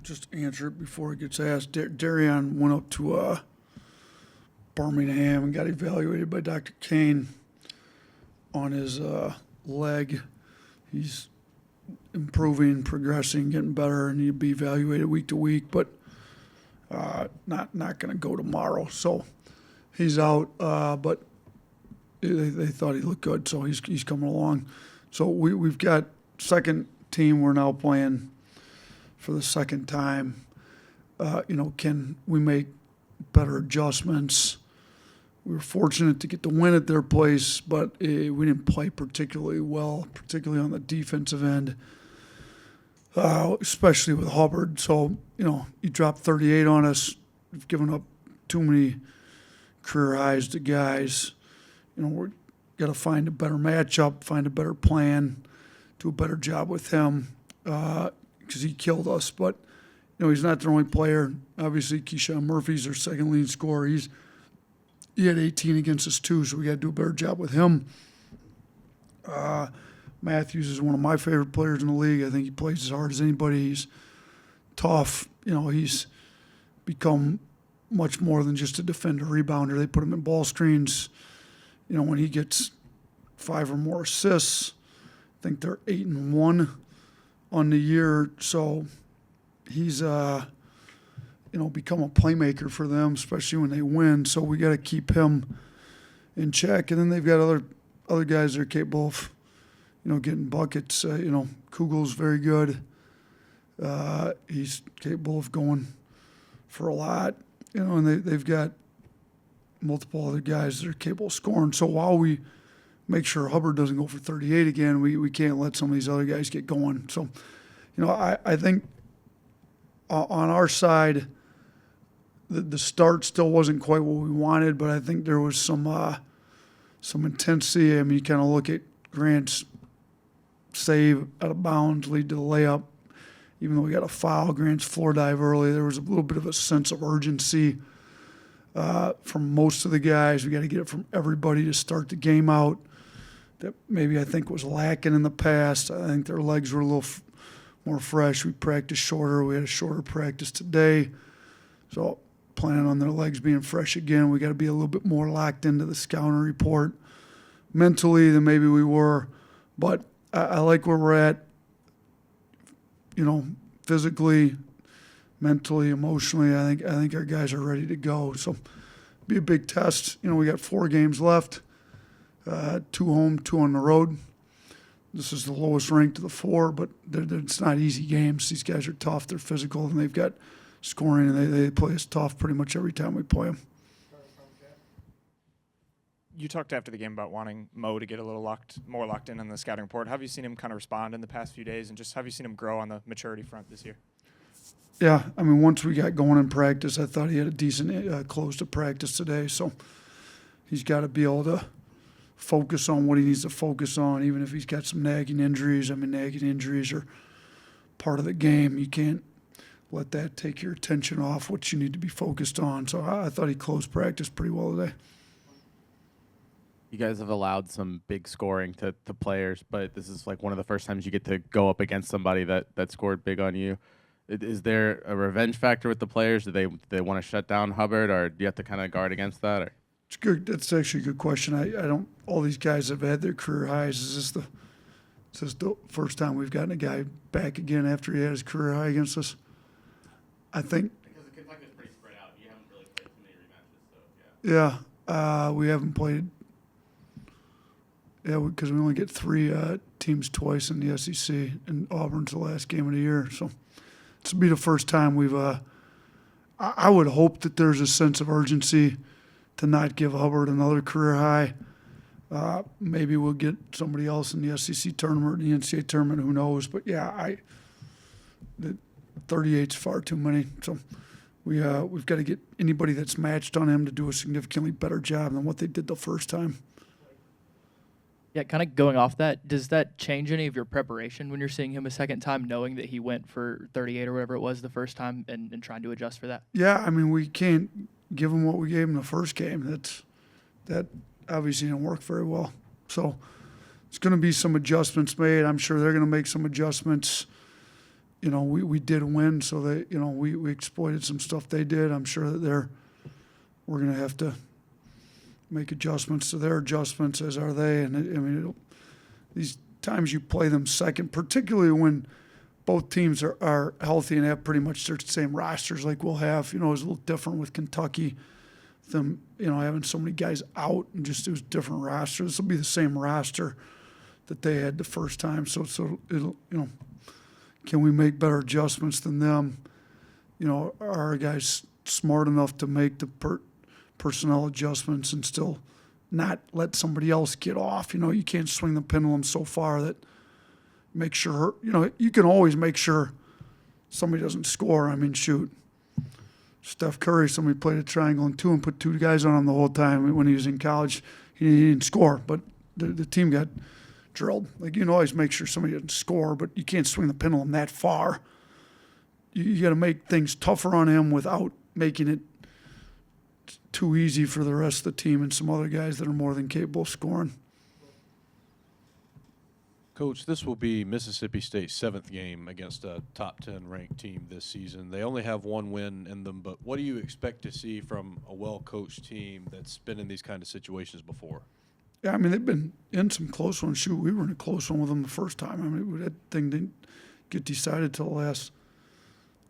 just answer it before it gets asked. Darion went up to Birmingham and got evaluated by Dr. Kane on his leg. He's improving, progressing, getting better, and he'll be evaluated week to week, but not going to go tomorrow. So he's out, but they thought he looked good, so he's coming along. So we've got second team we're now playing for the second time. Can we make better adjustments? We were fortunate to get the win at their place, but we didn't play particularly well, particularly on the defensive end, especially with Hubbard. So, you dropped 38 on us. We've given up too many career highs to guys. We're got to find a better matchup, find a better plan, do a better job with him because he killed us. But, he's not the only player. Obviously, Keyshawn Murphy's our second leading scorer. He had 18 against us too, so we got to do a better job with him. Matthews is one of my favorite players in the league. I think he plays as hard as anybody. He's tough. He's become much more than just a defender, rebounder. They put him in ball screens. When he gets 5 or more assists, I think they're 8-1 on the year. So he's become a playmaker for them, especially when they win. So we got to keep him in check. And then they've got other guys that are capable of, getting buckets. Kugel's very good. He's capable of going for a lot. And they've got multiple other guys that are capable of scoring. So while we make sure Hubbard doesn't go for 38 again, we can't let some of these other guys get going. So, I think on our side, the start still wasn't quite what we wanted, but I think there was some intensity. I mean, you kind of look at Grant's save out of bounds, lead to the layup. Even though we got a foul, Grant's floor dive early, there was a little bit of a sense of urgency from most of the guys. We got to get it from everybody to start the game out. That maybe I think was lacking in the past. I think their legs were a little more fresh. We practiced shorter. We had a shorter practice today. So planning on their legs being fresh again. We got to be a little bit more locked into the scouting report mentally than maybe we were. But I like where we're at, physically, mentally, emotionally. I think our guys are ready to go. So be a big test. We got 4 games left, 2 home, 2 on the road. This is the lowest ranked of the 4, but it's not easy games. These guys are tough. They're physical, and they've got scoring, and they play us tough pretty much every time we play them. You talked after the game about wanting Mo to get a little more locked in on the scouting report. How have you seen him kind of respond in the past few days, and just have you seen him grow on the maturity front this year? Yeah, I mean, once we got going in practice, I thought he had a decent close to practice today, so he's got to be able to focus on what he needs to focus on, even if he's got some nagging injuries. I mean, nagging injuries are part of the game. You can't let that take your attention off what you need to be focused on. So I thought he closed practice pretty well today. You guys have allowed some big scoring to players, but this is like one of the first times you get to go up against somebody that scored big on you. Is there a revenge factor with the players? Do they want to shut down Hubbard, or do you have to kind of guard against that? Or? It's good. That's actually a good question. I don't. All these guys have had their career highs. Is this the first time we've gotten a guy back again after he had his career high against us? I think. Because Kentucky's pretty spread out. You haven't really played too many rematches, so yeah. Yeah, we haven't played. Yeah, because we only get 3 teams twice in the SEC, and Auburn's the last game of the year. So this will be the first time we've. I would hope that there's a sense of urgency to not give Hubbard another career high. Maybe we'll get somebody else in the SEC tournament, the NCAA tournament. Who knows? But yeah, the 38's far too many. So we've got to get anybody that's matched on him to do a significantly better job than what they did the first time. Yeah, kind of going off that, does that change any of your preparation when you're seeing him a second time, knowing that he went for 38 or whatever it was the first time and trying to adjust for that? Yeah, I mean, we can't give him what we gave him the first game. That obviously didn't work very well. So it's going to be some adjustments made. I'm sure they're going to make some adjustments. we did win, so we exploited some stuff they did. I'm sure that we're going to have to make adjustments to their adjustments, as are they. And these times you play them second, particularly when both teams are healthy and have pretty much their same rosters like we'll have. It was a little different with Kentucky, them having so many guys out, and just it was different rosters. This will be the same roster that they had the first time. So it'll can we make better adjustments than them? Are our guys smart enough to make the personnel adjustments and still not let somebody else get off? You can't swing the pendulum so far that make sure, you can always make sure somebody doesn't score. I mean, shoot. Steph Curry, somebody played a triangle and 2 and put 2 guys on him the whole time when he was in college. He didn't score, but the team got drilled. Like, you can always make sure somebody doesn't score, but you can't swing the pendulum that far. You got to make things tougher on him without making it too easy for the rest of the team and some other guys that are more than capable of scoring. Coach, this will be Mississippi State's 7th game against a top 10 ranked team this season. They only have 1 win in them, but what do you expect to see from a well-coached team that's been in these kind of situations before? Yeah, they've been in some close ones. Shoot, we were in a close one with them the first time. That thing didn't get decided till the last.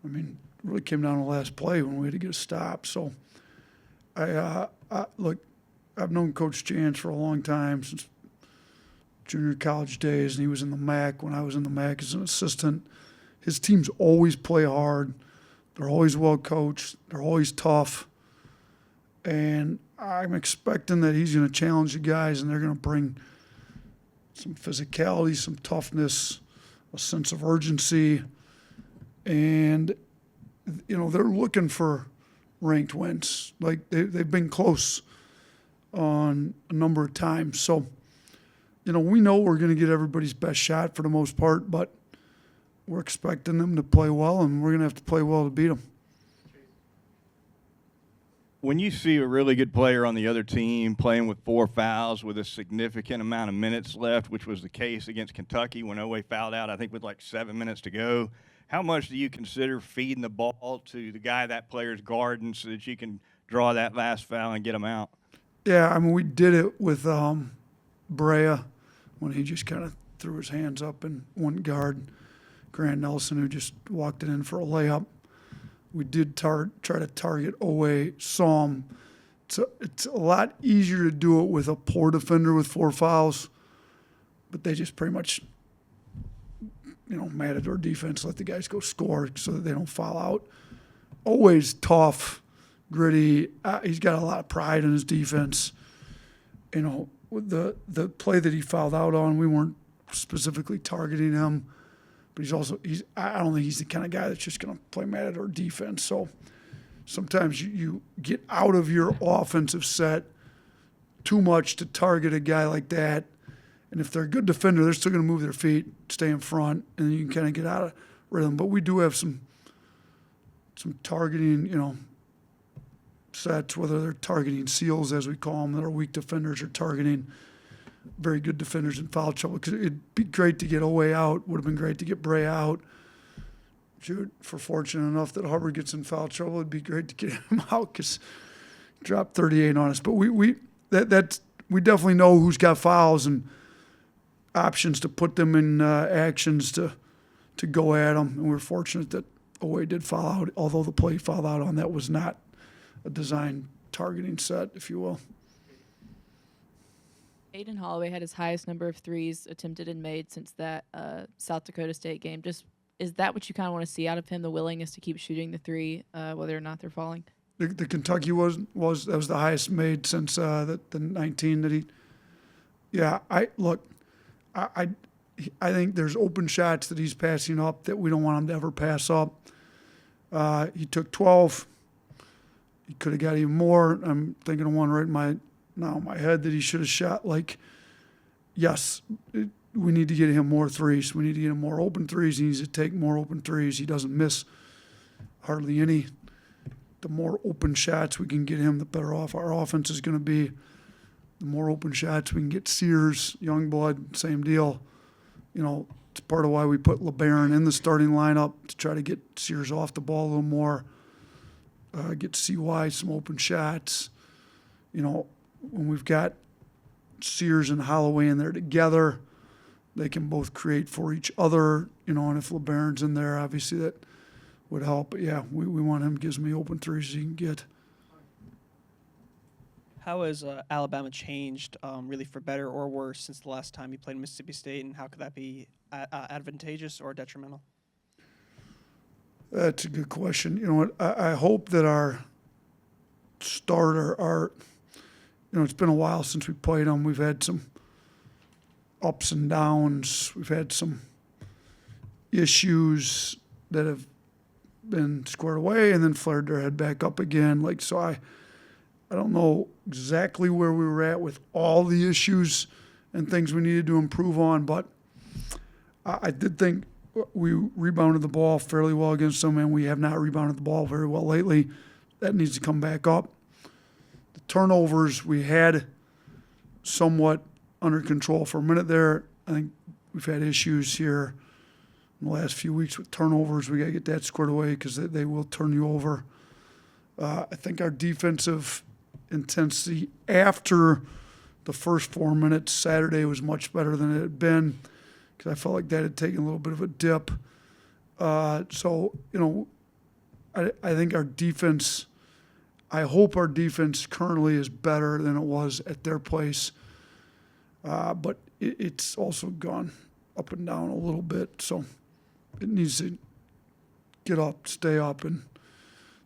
It really came down to the last play when we had to get a stop. So, look, I've known Coach Chance for a long time, since junior college days, and he was in the MAC when I was in the MAC as an assistant. His teams always play hard. They're always well coached. They're always tough. And I'm expecting that he's going to challenge the guys, and they're going to bring some physicality, some toughness, a sense of urgency. And, they're looking for ranked wins. Like, they've been close on a number of times. So, we know we're going to get everybody's best shot for the most part, but we're expecting them to play well, and we're going to have to play well to beat them. When you see a really good player on the other team playing with 4 fouls with a significant amount of minutes left, which was the case against Kentucky when Owe fouled out, I think with like 7 minutes to go, how much do you consider feeding the ball to the guy that player's guarding so that you can draw that last foul and get him out? Yeah, we did it with Brea when he just kind of threw his hands up and one guard, Grant Nelson, who just walked it in for a layup. We did try to target Owe, saw him. It's a lot easier to do it with a poor defender with 4 fouls, but they just pretty much, mad at our defense, let the guys go score so that they don't foul out. Owe's tough, gritty. He's got a lot of pride in his defense. With the play that he fouled out on, we weren't specifically targeting him. But I don't think he's the kind of guy that's just going to play mad at our defense. So sometimes you get out of your offensive set too much to target a guy like that. And if they're a good defender, they're still going to move their feet, stay in front, and then you can kind of get out of rhythm. But we do have some targeting, sets, whether they're targeting seals, as we call them, that are weak defenders, or targeting very good defenders in foul trouble. Because it'd be great to get Owe out. Would have been great to get Brea out. Shoot, if we're fortunate enough that Hubbard gets in foul trouble, it'd be great to get him out because he dropped 38 on us. But we definitely know who's got fouls and options to put them in actions to go at them. And we're fortunate that Owe did foul out, although the play he fouled out on that was not a design targeting set, if you will. Aiden Holloway had his highest number of threes attempted and made since that South Dakota State game. Just, is that what you kind of want to see out of him, the willingness to keep shooting the three, whether or not they're falling? The Kentucky was the highest made since the 19 that he. Yeah, I think there's open shots that he's passing up that we don't want him to ever pass up. He took 12. He could have got even more. I'm thinking of one right in my head that he should have shot. Like, yes, we need to get him more threes. We need to get him more open threes. He needs to take more open threes. He doesn't miss hardly any. The more open shots we can get him, the better off our offense is going to be. The more open shots we can get Sears, Youngblood, same deal. It's part of why we put LeBaron in the starting lineup to try to get Sears off the ball a little more, get CY some open shots. You know, when we've got Sears and Holloway in there together, they can both create for each other, you know, and if LeBaron's in there, obviously that would help. But yeah, we want him, gives me open threes he can get. How has Alabama changed, really for better or worse, since the last time you played Mississippi State, and how could that be advantageous or detrimental? That's a good question. You know what? I hope that our starter, you know, it's been a while since we played them. We've had some ups and downs. We've had some issues that have been squared away and then flared their head back up again. Like, so I don't know exactly where we were at with all the issues and things we needed to improve on, but I did think we rebounded the ball fairly well against them, and we have not rebounded the ball very well lately. That needs to come back up. The turnovers we had somewhat under control for a minute there. I think we've had issues here in the last few weeks with turnovers. We got to get that squared away because they will turn you over. I think our defensive intensity after the first 4 minutes Saturday was much better than it had been because I felt like that had taken a little bit of a dip. So, you know, I think our defense, I hope our defense currently is better than it was at their place. But it's also gone up and down a little bit. So it needs to get up, stay up, and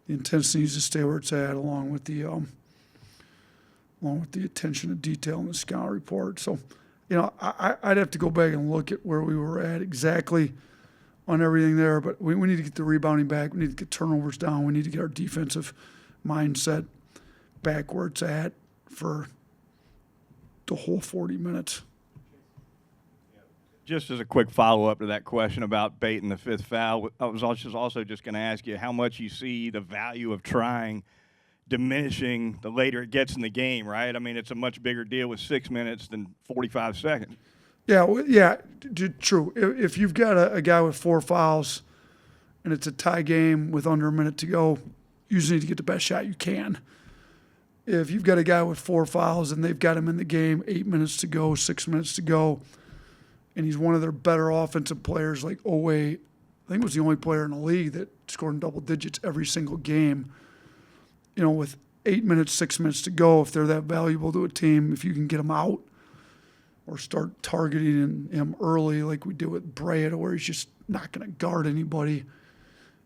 the intensity needs to stay where it's at, along with the attention to detail in the scout report. So, you know, I'd have to go back and look at where we were at exactly on everything there. But we need to get the rebounding back. We need to get turnovers down. We need to get our defensive mindset back where it's at for the whole 40 minutes. Just as a quick follow-up to that question about baiting the fifth foul, I was also just going to ask you how much you see the value of trying diminishing the later it gets in the game, right? I mean, it's a much bigger deal with 6 minutes than 45 seconds. Yeah, true. If you've got a guy with 4 fouls and it's a tie game with under a minute to go, you just need to get the best shot you can. If you've got a guy with 4 fouls and they've got him in the game, 8 minutes to go, 6 minutes to go, and he's one of their better offensive players like Owe, I think was the only player in the league that scored in double digits every single game. You know, with 8 minutes, 6 minutes to go, if they're that valuable to a team, if you can get them out or start targeting him early like we did with Brea, where he's just not going to guard anybody,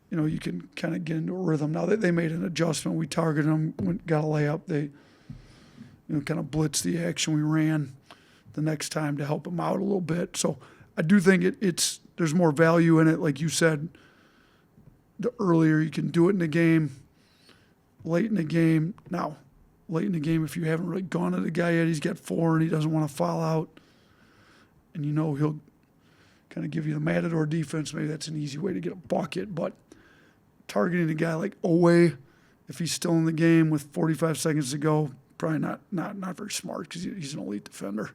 you know, you can kind of get into a rhythm. Now, they made an adjustment. We targeted him, got a layup. They, you know, kind of blitzed the action we ran the next time to help him out a little bit. So I do think there's more value in it. Like you said, the earlier you can do it in the game, late in the game. Now, late in the game, if you haven't really gone at the guy yet, he's got 4 and he doesn't want to foul out, and you know he'll kind of give you the Matador defense. Maybe that's an easy way to get a bucket. But targeting a guy like Owe, if he's still in the game with 45 seconds to go, probably not very smart because he's an elite defender.